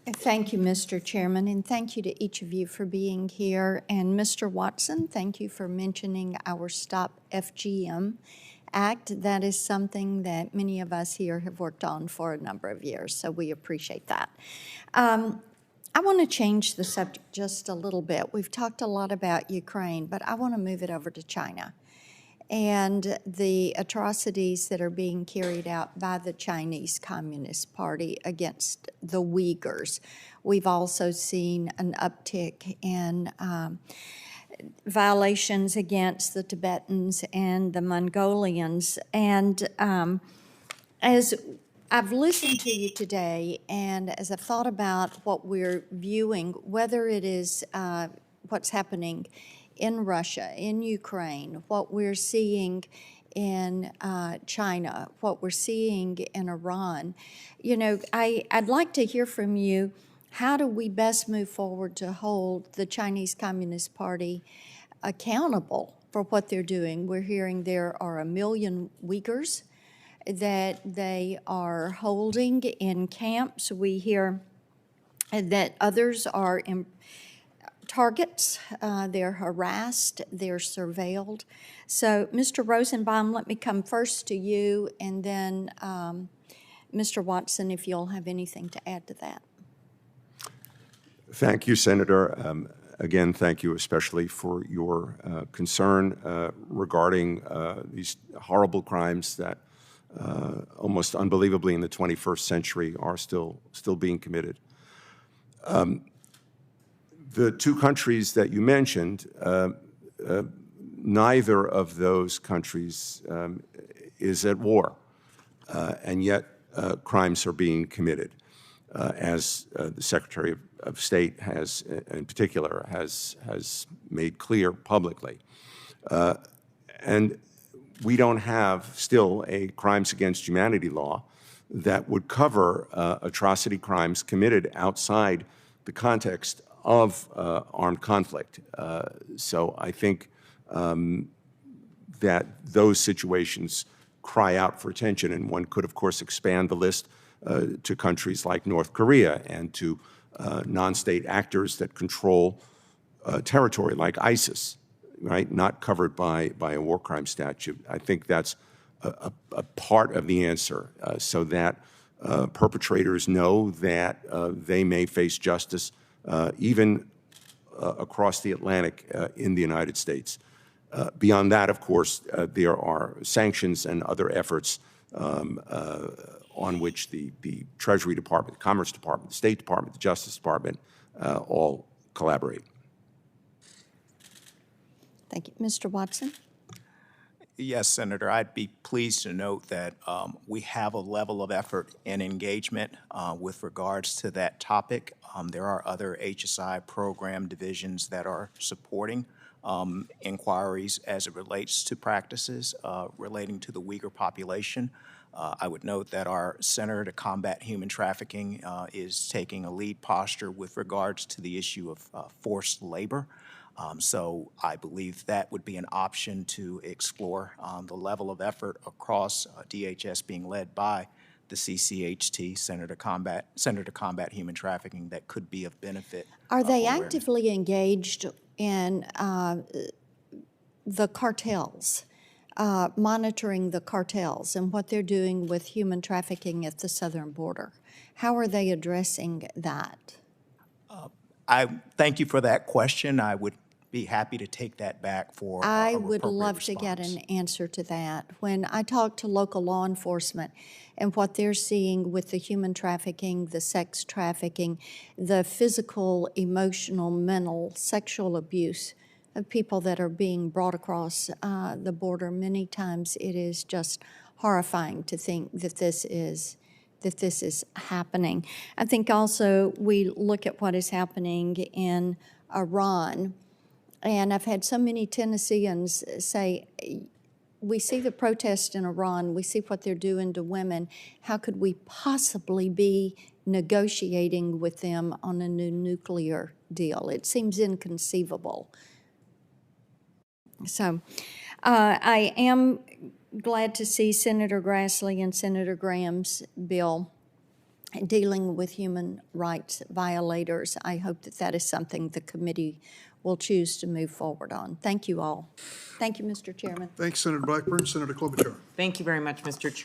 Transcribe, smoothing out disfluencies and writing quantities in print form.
Thank you, Mr. Chairman, and thank you to each of you for being here. And Mr. Watson, thank you for mentioning our Stop FGM Act. That is something that many of us here have worked on for a number of years, so we appreciate that. I want to change the subject just a little bit. We've talked a lot about Ukraine, but I want to move it over to China and the atrocities that are being carried out by the Chinese Communist Party against the Uyghurs. We've also seen an uptick in violations against the Tibetans and the Mongolians. And as I've listened to you today, and as I've thought about what we're viewing, whether it is what's happening in Russia, in Ukraine, what we're seeing in China, what we're seeing in Iran, I'd like to hear from you. How do we best move forward to hold the Chinese Communist Party accountable for what they're doing? We're hearing there are 1 million Uyghurs that they are holding in camps. We hear that others are targets, they're harassed, they're surveilled. So, Mr. Rosenbaum, let me come first to you, and then Mr. Watson, if you'll have anything to add to that. Thank you, Senator. Again, thank you especially for your concern regarding these horrible crimes that almost unbelievably in the 21st century are still being committed. The two countries that you mentioned, neither of those countries is at war, and yet crimes are being committed, as the Secretary of State has, in particular, has made clear publicly. And we don't have still a crimes against humanity law that would cover atrocity crimes committed outside the context of armed conflict. So I think that those situations cry out for attention, and one could, of course, expand the list to countries like North Korea and to non-state actors that control territory like ISIS, right, not covered by a war crime statute. I think that's a part of the answer, so that perpetrators know that they may face justice even across the Atlantic in the United States. Beyond that, of course, there are sanctions and other efforts on which the Treasury Department, the Commerce Department, the State Department, the Justice Department all collaborate. Thank you. Mr. Watson? Yes, Senator, I'd be pleased to note that we have a level of effort and engagement with regards to that topic. There are other HSI program divisions that are supporting inquiries as it relates to practices relating to the Uyghur population. I would note that our Center to Combat Human Trafficking is taking a lead posture with regards to the issue of forced labor. So I believe that would be an option to explore the level of effort across DHS being led by the CCHT, Center to Combat Human Trafficking, that could be of benefit. Are they actively engaged in the cartels, monitoring the cartels and what they're doing with human trafficking at the southern border? How are they addressing that? I thank you for that question. I would be happy to take that back for I would love response. to get an answer to that. When I talk to local law enforcement and what they're seeing with the human trafficking, the sex trafficking, the physical, emotional, mental, sexual abuse of people that are being brought across the border, many times it is just horrifying to think that this is happening. I think also we look at what is happening in Iran, and I've had so many Tennesseans say, we see the protests in Iran, we see what they're doing to women. How could we possibly be negotiating with them on a new nuclear deal? It seems inconceivable. So I am glad to see Senator Grassley and Senator Graham's bill dealing with human rights violators. I hope that that is something the committee will choose to move forward on. Thank you all. Thank you, Mr. Chairman. Thanks, Senator Blackburn. Senator Klobuchar. Thank you very much, Mr. Chairman.